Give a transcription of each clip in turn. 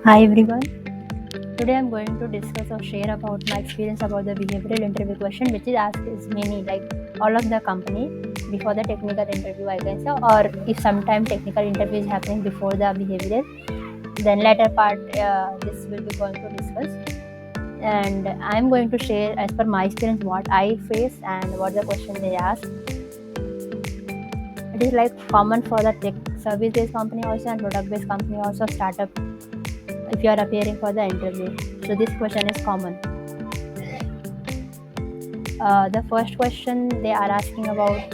Hi everyone. Today I'm going to discuss or share about my experience about the behavioral interview question, which is asked is many like all of the company before the technical interview, I guess, or if sometime technical interview is happening before the behavioral, then later part this will be going to discuss. And I'm going to share as per my experience what I face and what the question they ask. It is like common for the tech service-based company also and product-based company also startup if you are appearing for the interview. So this question is common. The first question they are asking about,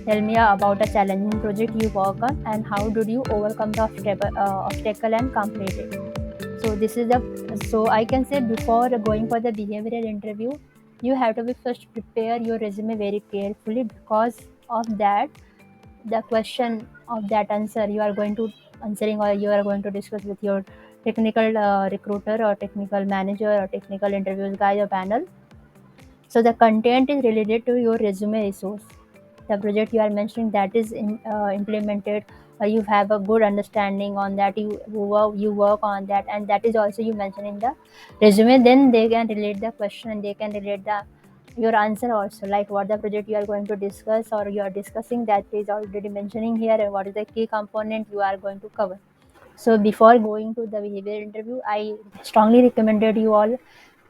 tell me about a challenging project you work on and how did you overcome the obstacle and complete it. So this is the, so I can say before going for the behavioral interview, you have to be first prepare your resume very carefully, because of that the question of that answer you are going to answering or you are going to discuss with your technical recruiter or technical manager or technical interviews guy or panel. So the content is related to your resume resource. The project you are mentioning that is implemented, or you have a good understanding on that. You work on that, and that is also you mention in the resume. Then they can relate the question and they can relate the your answer also, like what the project you are going to discuss or you are discussing, that is already mentioning here, and what is the key component you are going to cover. So before going to the behavior interview, I strongly recommended you all,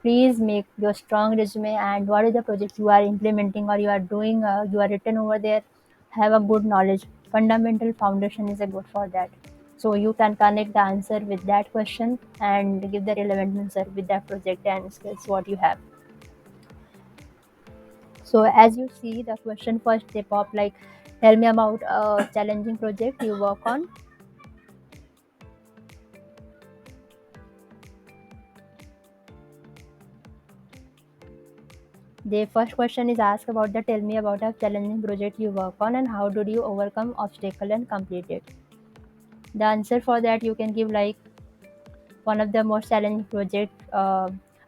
please make your strong resume and what is the project you are implementing or you are doing, you are written over there, have a good knowledge. Fundamental foundation is a good for that. So you can connect the answer with that question and give the relevant answer with that project and skills what you have. So as you see the question first they pop like, tell me about a challenging project you work on. The first question is asked about the, tell me about a challenging project you work on and how did you overcome obstacle and complete it. The answer for that you can give like, one of the most challenging project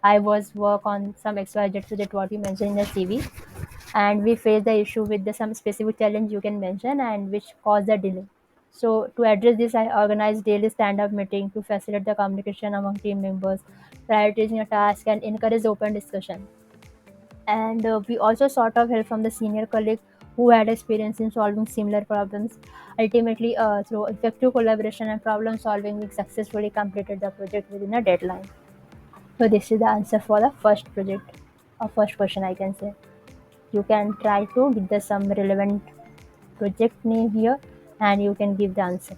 I was work on some XYZ project what you mentioned in the CV, and we face the issue with the some specific challenge you can mention and which caused the delay. So to address this, I organized daily stand-up meeting to facilitate the communication among team members, prioritizing a task and encourage open discussion. And we also sought of help from the senior colleague who had experience in solving similar problems. Ultimately, through effective collaboration and problem solving, we successfully completed the project within a deadline. So this is the answer for the first project or first question, I can say. You can try to give the some relevant project name here and you can give the answer.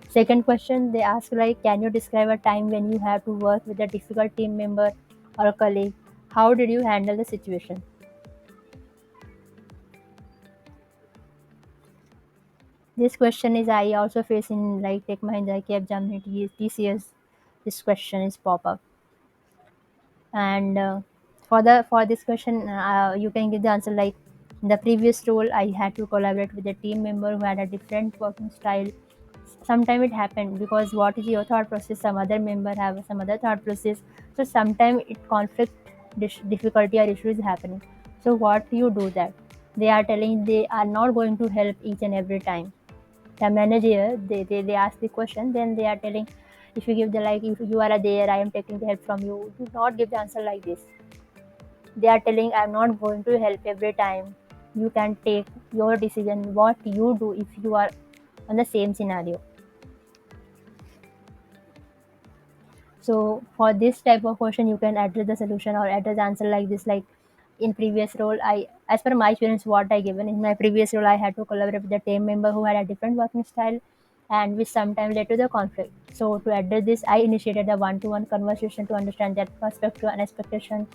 Second question they ask like, can you describe a time when you have to work with a difficult team member or a colleague? How did you handle the situation? This question is I also face in like Tech Mahindra, Capgemini, TCS. This question is pop up, and for this question, you can give the answer like, in the previous role, I had to collaborate with a team member who had a different working style. Sometimes it happened because what is your thought process, some other member have some other thought process. So sometimes it conflict, difficulty or issue is happening. So what you do that? They are telling they are not going to help each and every time. The manager they ask the question, then they are telling, if you give the like, if you are there, I am taking the help from you, do not give the answer like this. They are telling, I'm not going to help every time, you can take your decision what you do if you are on the same scenario. So for this type of question you can address the solution or address the answer like this, like, in previous role, I, as per my experience what I given in my previous role, I had to collaborate with a team member who had a different working style and which sometimes led to the conflict. So to address this, I initiated a one-to-one conversation to understand their perspective and expectation.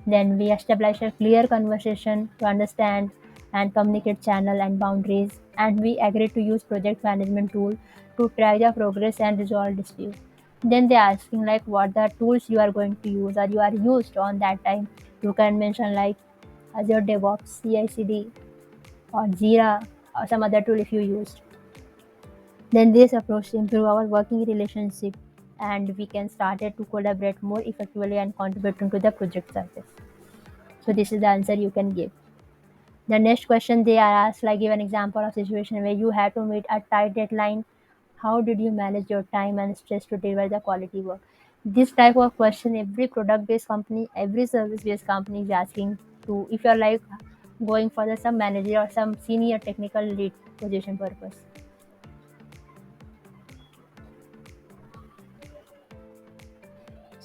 Then we established a clear conversation to understand and communicate channel and boundaries, and we agreed to use project management tool to track the progress and resolve dispute. Then they asking like, what the tools you are going to use or you are used on that time. You can mention like Azure DevOps, CI/CD, or Jira, or some other tool if you used. Then this approach improve our working relationship, and we can start it to collaborate more effectively and contribute to the project success. So this is the answer you can give. The next question they are asked like, give an example of situation where you had to meet a tight deadline. how did you manage your time and stress to deliver the quality work? This type of question every product based company, every service based company is asking to, if you're like going for the some manager or some senior technical lead position purpose.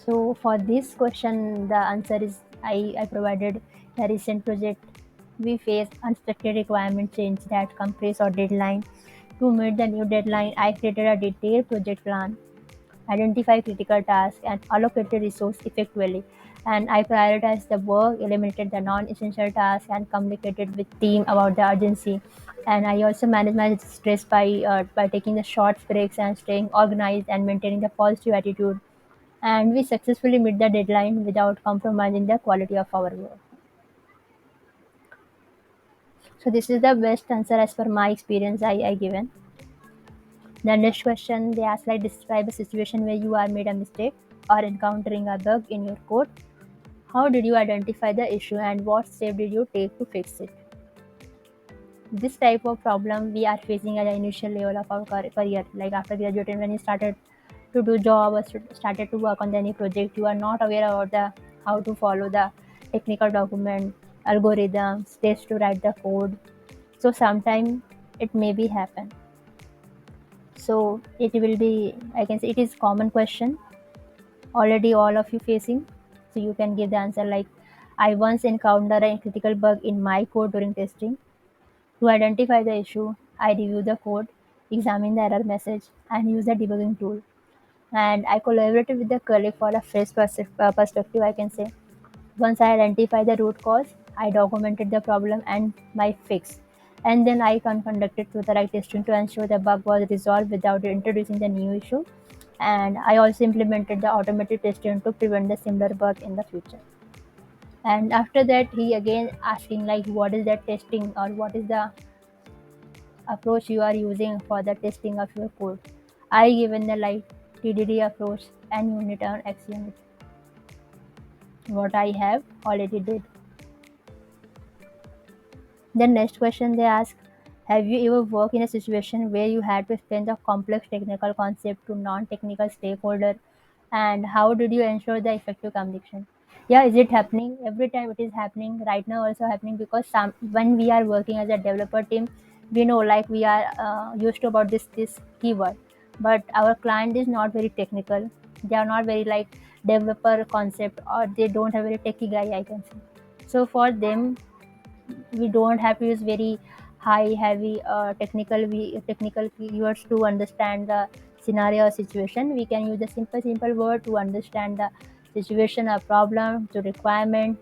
So for this question, the answer is I provided the recent project. We faced unexpected requirement change that compress our deadline. To meet the new deadline, I created a detailed project plan, identify critical tasks, and allocated resource effectively. And I prioritized the work, eliminated the non-essential tasks, and communicated with team about the urgency. And I also managed my stress by taking the short breaks and staying organized and maintaining the positive attitude. And we successfully met the deadline without compromising the quality of our work. So this is the best answer as per my experience I given. The next question they ask like describe a situation where you are made a mistake or encountering a bug in your code. How did you identify the issue and what step did you take to fix it? This type of problem we are facing at the initial level of our career, like after graduating, when you started to do job or started to work on any project, you are not aware about the how to follow the technical document, algorithms, steps to write the code. So sometime it may be happen. So it will be, I can say it is common question already all of you facing. So you can give the answer like, I once encountered a critical bug in my code during testing. To identify the issue, I review the code, examine the error message, and use the debugging tool. And I collaborated with the colleague for a fresh perspective, I can say. Once I identified the root cause, I documented the problem and my fix. And then I conducted through the right testing to ensure the bug was resolved without introducing the new issue. And I also implemented the automated testing to prevent the similar bug in the future. And after that, he again asking like, what is the testing or what is the approach you are using for the testing of your code? I given the like TDD approach and unit on X unit. What I have already did. The next question they ask, have you ever worked in a situation where you had to explain the complex technical concept to non-technical stakeholder, and how did you ensure the effective communication? Yeah, is it happening? Every time it is happening. Right now also happening because some when we are working as a developer team, we know like we are used to about this keyword, but our client is not very technical. They are not very like developer concept or they don't have very techy guy I can say. So for them we don't have to use very high heavy technical keywords to understand the scenario or situation. We can use a simple word to understand the situation or problem to requirement,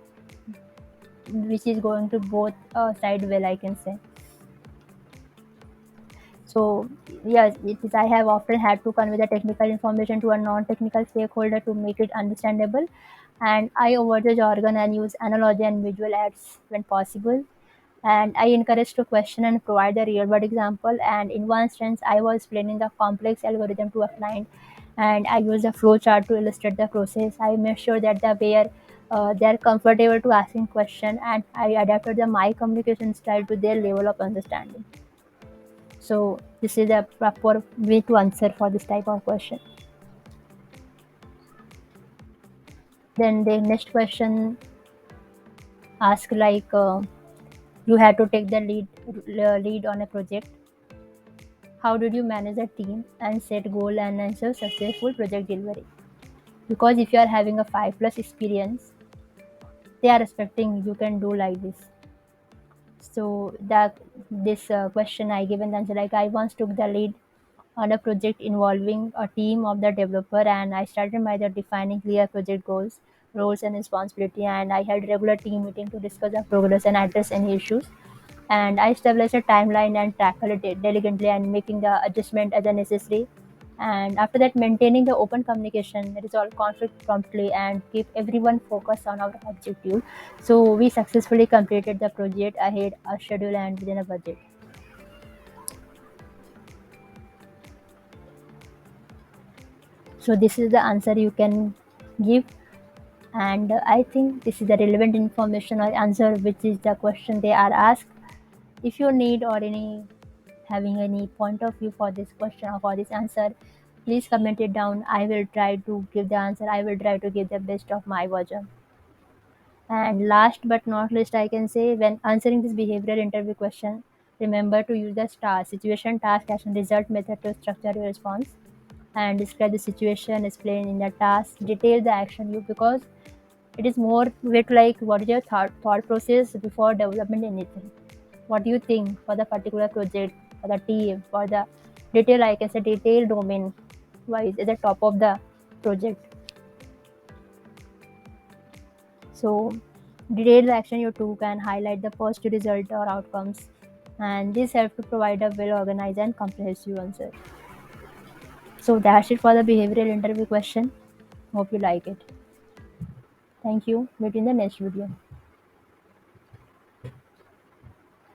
which is going to both side well I can say. So yes, it is, I have often had to convey the technical information to a non-technical stakeholder to make it understandable, and I avoid the jargon and use analogy and visual aids when possible. And I encourage to question and provide a real world example. And in one instance, I was explaining the complex algorithm to a client, and I used a flow chart to illustrate the process. I made sure that they are comfortable to asking question, and I adapted the my communication style to their level of understanding. So this is a proper way to answer for this type of question. Then the next question ask like, you had to take the lead on a project. How did you manage a team and set goal and ensure successful project delivery? Because if you are having a 5+ experience, they are expecting you can do like this. So that this question I given the answer like, I once took the lead on a project involving a team of the developer, and I started by the defining clear project goals, roles and responsibility, and I had regular team meeting to discuss the progress and address any issues. And I established a timeline and tackle it diligently and making the adjustment as a necessary. And after that, maintaining the open communication, resolve conflict promptly, and keep everyone focused on our objective. So we successfully completed the project ahead of schedule and within a budget. So this is the answer you can give, and I think this is the relevant information or answer, which is the question they are asked. If you need or any having any point of view for this question or for this answer, please comment it down. I will try to give the answer. I will try to give the best of my version. And last but not least, I can say when answering this behavioral interview question, remember to use the STAR situation, task, action, result method to structure your response and describe the situation, explain in the task, detail the action you because it is more bit like what is your thought process before development anything. What do you think for the particular project, for the team, for the detail, I can say detail domain wise at the top of the project. So detail the action you took and highlight the first result or outcomes. And this helps to provide a well organized and comprehensive answer. So that's it for the behavioral interview question. Hope you like it. Thank you. Meet in the next video.